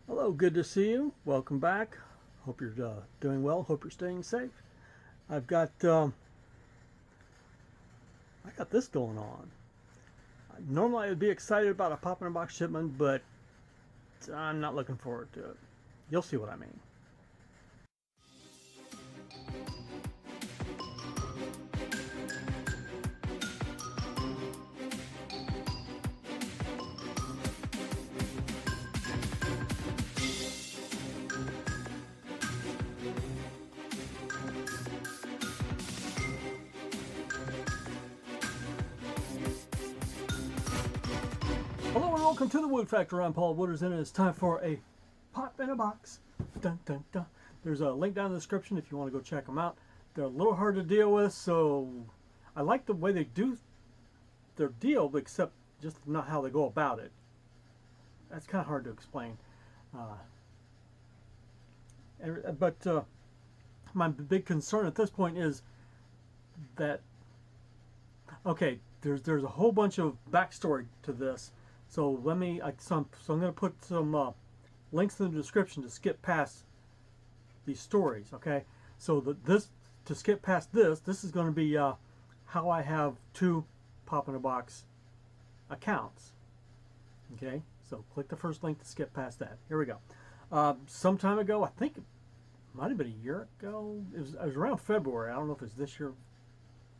Hello, good to see you. Welcome back. Hope you're doing well. Hope you're staying safe. I've got I got this going on. Normally, I'd be excited about a pop in a box shipment, but I'm not looking forward to it. You'll see what I mean. Hello and welcome to the Woot Factor. I'm Paul Wooters, and it's time for a pop in a box. Dun, dun, dun. There's a link down in the description if you want to go check them out. They're a little hard to deal with, so I like the way they do their deal, except just not how they go about it. That's kind of hard to explain. But my big concern at this point is that, okay, there's a whole bunch of backstory to this. So let me, so I'm going to put some links in the description to skip past these stories, okay? So to skip past this is going to be how I have two pop in a box accounts, okay? So click the first link to skip past that. Here we go. Some time ago, I think it might have been a year ago. It was around February. I don't know if it's this year.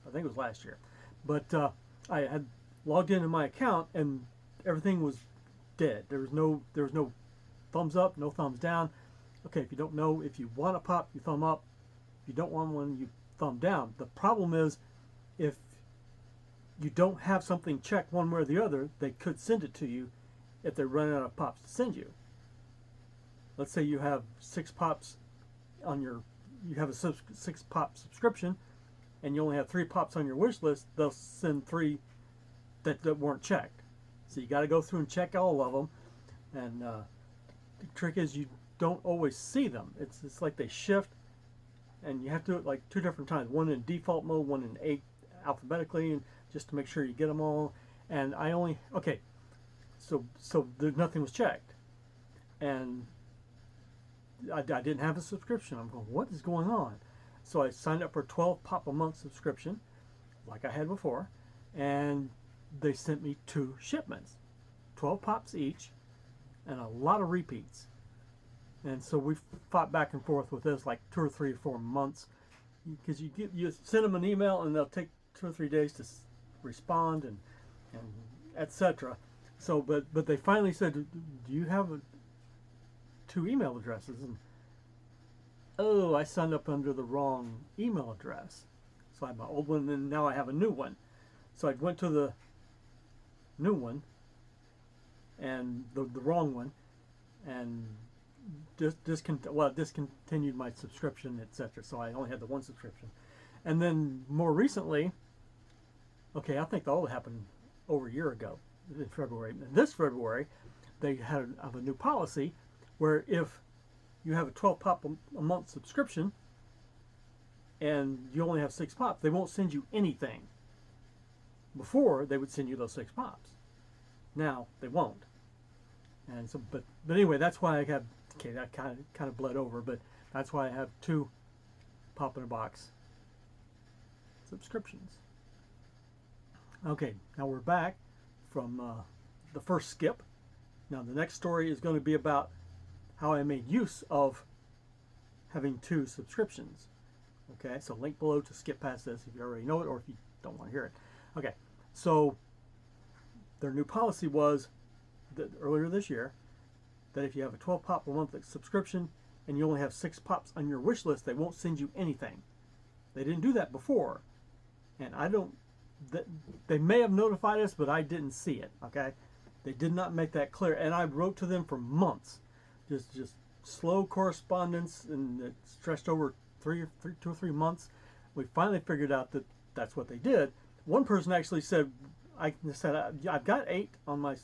I think it was last year. But I had logged into my account and everything was dead. There was no thumbs up, no thumbs down. Okay, if you don't know, if you want a pop, you thumb up. If you don't want one, you thumb down. The problem is if you don't have something checked one way or the other, they could send it to you if they're running out of pops to send you. Let's say you have 6 pops on your, you have a 6 pop subscription and you only have 3 pops on your wish list, they'll send 3 that weren't checked. So you got to go through and check all of them. And the trick is you don't always see them. It's like they shift, and you have to do it like 2 different times. One in default mode, one in 8 alphabetically, and just to make sure you get them all. And I only, okay, so nothing was checked, and I didn't have a subscription. I'm going, what is going on? So I signed up for a 12 pop a month subscription, like I had before, and they sent me 2 shipments, 12 pops each, and a lot of repeats. And so we fought back and forth with this like 2 or 3 or 4 months, because you send them an email and they'll take 2 or 3 days to respond and etc. So but they finally said, do you have 2 email addresses? And oh, I signed up under the wrong email address. So I have my old one and now I have a new one. So I went to the new one and the wrong one, and discontinued my subscription, etc. So I only had the 1 subscription. And then more recently, okay, I think all that happened over a year ago in February. And this February, they have a new policy where if you have a 12 pop a month subscription and you only have 6 pops, they won't send you anything. Before, they would send you those 6 pops. Now they won't. And so, but anyway, that's why I have, okay, that kind of bled over, but that's why I have 2 pop in a box subscriptions. Okay, now we're back from the first skip. Now the next story is going to be about how I made use of having 2 subscriptions. Okay, so link below to skip past this if you already know it, or if you don't want to hear it. Okay, so their new policy was that earlier this year that if you have a 12 pop a month subscription and you only have 6 pops on your wish list, they won't send you anything. They didn't do that before, and I don't. They may have notified us, but I didn't see it. Okay, they did not make that clear, and I wrote to them for months, just slow correspondence, and it stretched over 2 or 3 months. We finally figured out that that's what they did. One person actually said, I've got 8 on my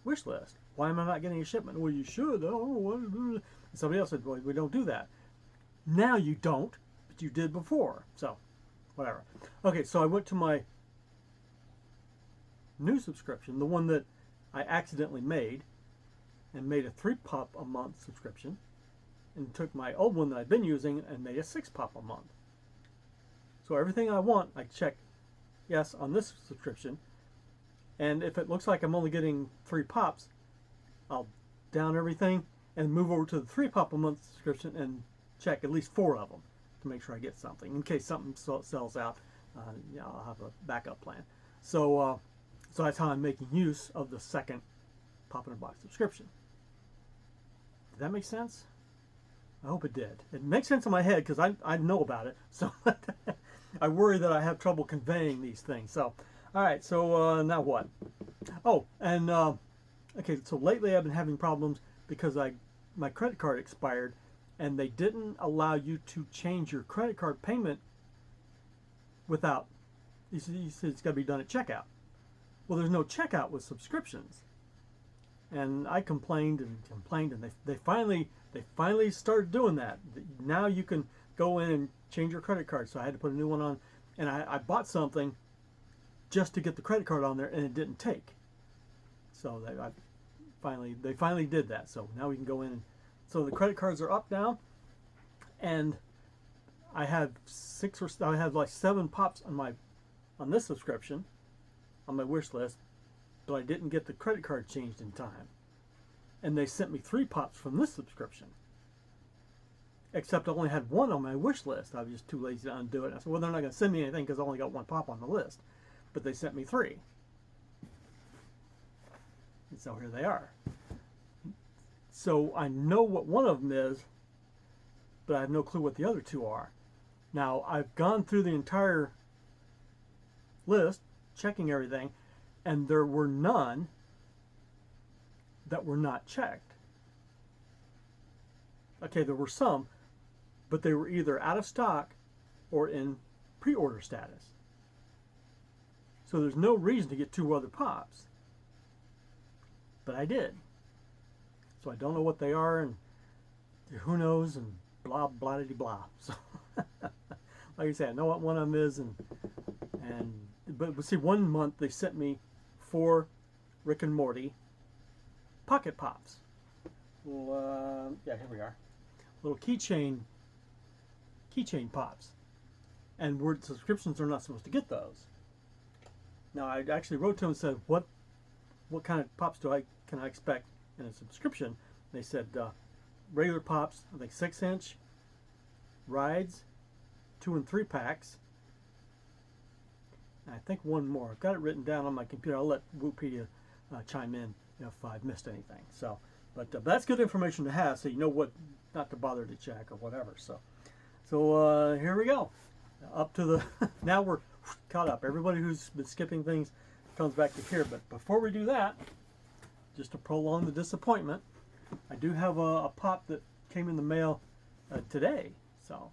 wish list. Why am I not getting a shipment? Well, you should. Oh, somebody else said, well, we don't do that. Now you don't, but you did before. So, whatever. Okay, so I went to my new subscription, the one that I accidentally made, and made a 3-pop a month subscription, and took my old one that I've been using and made a 6-pop a month. So everything I want, I check yes on this subscription, and if it looks like I'm only getting 3 pops, I'll down everything and move over to the 3-pop a month subscription and check at least 4 of them to make sure I get something. In case something sells out, I'll have a backup plan. So that's how I'm making use of the second pop-in-a-box subscription. Did that make sense? I hope it did. It makes sense in my head because I know about it. So I worry that I have trouble conveying these things. So, all right. So now what? Oh, and okay. So lately I've been having problems because my credit card expired, and they didn't allow you to change your credit card payment without. He said it's got to be done at checkout. Well, there's no checkout with subscriptions, and I complained and complained, and they finally started doing that. Now you can go in and change your credit card. So I had to put a new one on, and I bought something just to get the credit card on there, and it didn't take. So they finally did that. So now we can go in. And, so the credit cards are up now, and I have like 7 pops on this subscription on my wish list, but I didn't get the credit card changed in time. And they sent me 3 pops from this subscription. Except I only had 1 on my wish list. I was just too lazy to undo it. I said, well, they're not going to send me anything because I only got 1 pop on the list. But they sent me 3. And so here they are. So I know what one of them is, but I have no clue what the other 2 are. Now, I've gone through the entire list, checking everything, and there were none that were not checked. Okay, there were some, but they were either out of stock or in pre-order status. So there's no reason to get 2 other pops. But I did. So I don't know what they are, and who knows, and blah, blah, blah, blah. So, like I said, I know what one of them is, but see, one month they sent me 4 Rick and Morty Pocket Pops. Well, yeah, here we are. Little keychain pops. And subscriptions are not supposed to get those. Now, I actually wrote to them and said, what kind of pops can I expect in a subscription? They said regular pops, I think 6-inch, rides, 2 and 3 packs, and I think 1 more. I've got it written down on my computer. I'll let Wootpedia chime in if I've missed anything. So, but that's good information to have, so you know what not to bother to check or whatever. So here we go. Up to the now we're caught up. Everybody who's been skipping things comes back to here. But before we do that, just to prolong the disappointment, I do have a pop that came in the mail today. So,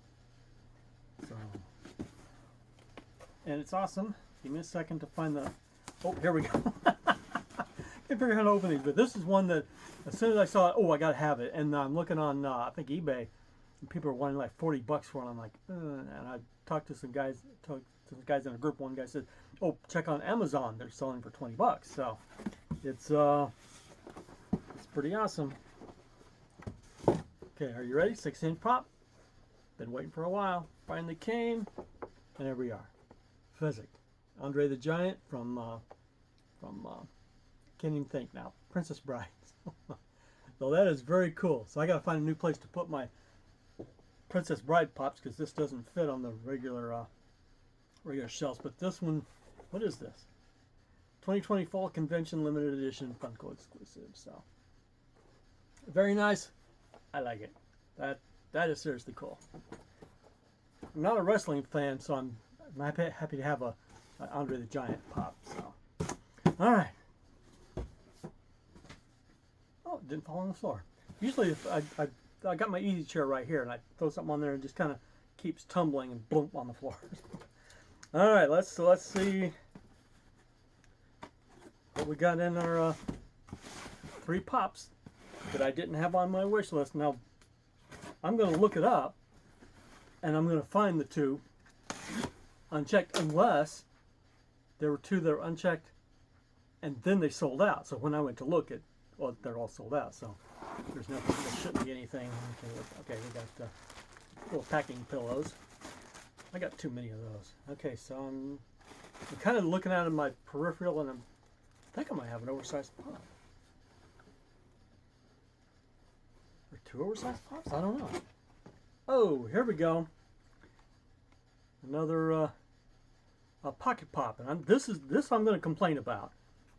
and it's awesome. Give me a second to find the. Oh, here we go. Can't figure out how to open these, but this is one that as soon as I saw it, oh, I gotta have it. And I'm looking on I think eBay, and people are wanting like $40 for it. I'm like, and I talked to some guys in a group. One guy said, oh, check on Amazon, they're selling for $20. So it's pretty awesome. Okay, are you ready? 6-inch pop. Been waiting for a while. Finally came, and there we are. Physic. Andre the Giant from can't even think now. Princess Bride. So that is very cool. So I got to find a new place to put my Princess Bride pops because this doesn't fit on the regular shelves. But this one, what is this? 2020 Fall Convention Limited Edition Funko exclusive. So very nice. I like it. That is seriously cool. I'm not a wrestling fan, so I'm happy to have a Andre the Giant pop. So, all right. Oh, it didn't fall on the floor. Usually, if I got my easy chair right here, and I throw something on there, and it just kind of keeps tumbling and bloop on the floor. All right, let's see what we got in our 3 pops that I didn't have on my wish list. Now, I'm going to look it up, and I'm going to find the 2 unchecked, unless there were 2 that were unchecked, and then they sold out. So when I went to look, well, they're all sold out, so there's nothing, there shouldn't be anything. Okay, we got little packing pillows. I got too many of those. Okay, so I'm kind of looking at my peripheral, and I think I might have an oversized pop. Or 2 oversized pops? I don't know. Oh, here we go. Another a pocket pop, and this I'm going to complain about,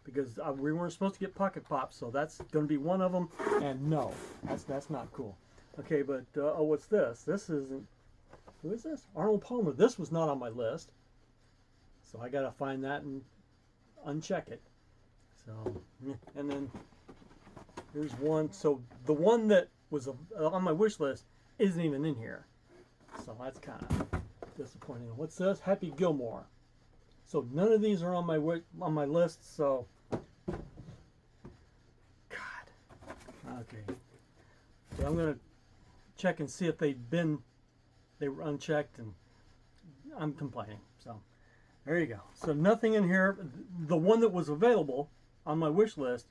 because we weren't supposed to get pocket pops, so that's going to be one of them. And no, that's not cool. Okay, but oh, what's this? This isn't. Who is this? Arnold Palmer. This was not on my list, so I got to find that and uncheck it. So, and then here's one. So the one that was on my wish list isn't even in here, so that's kind of disappointing. What's this? Happy Gilmore. So none of these are on my list. So, God. Okay. So I'm gonna check and see if they were unchecked, and I'm complaining. So there you go. So nothing in here. The one that was available on my wish list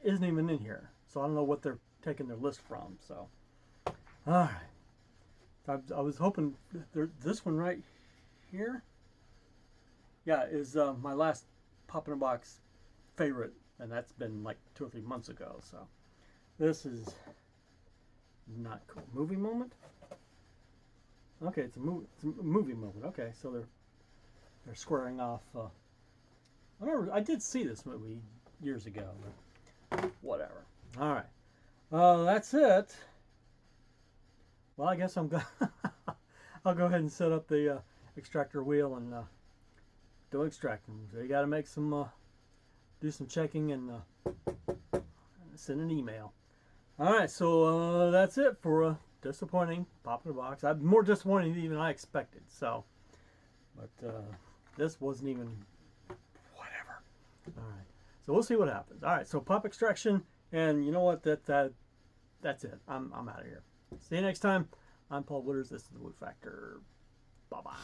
isn't even in here. So I don't know what they're taking their list from. So, all right. I was hoping this one right here, yeah, is my last Pop in a Box favorite, and that's been like 2 or 3 months ago. So this is not cool. Movie moment. Okay, it's a movie moment. Okay, so they're squaring off. I remember I did see this movie years ago, but whatever. All right, that's it. Well, I guess I'll go ahead and set up the extractor wheel and do extracting. So you got to make some, do some checking and send an email. All right, so that's it for disappointing Pop in a Box. I'm more disappointed than even I expected. So, but this wasn't even whatever. All right, so we'll see what happens. All right, so pop extraction, and you know what? That's it. I'm out of here. See you next time. I'm Paul Wooters. This is the Woot Factor. Bye-bye.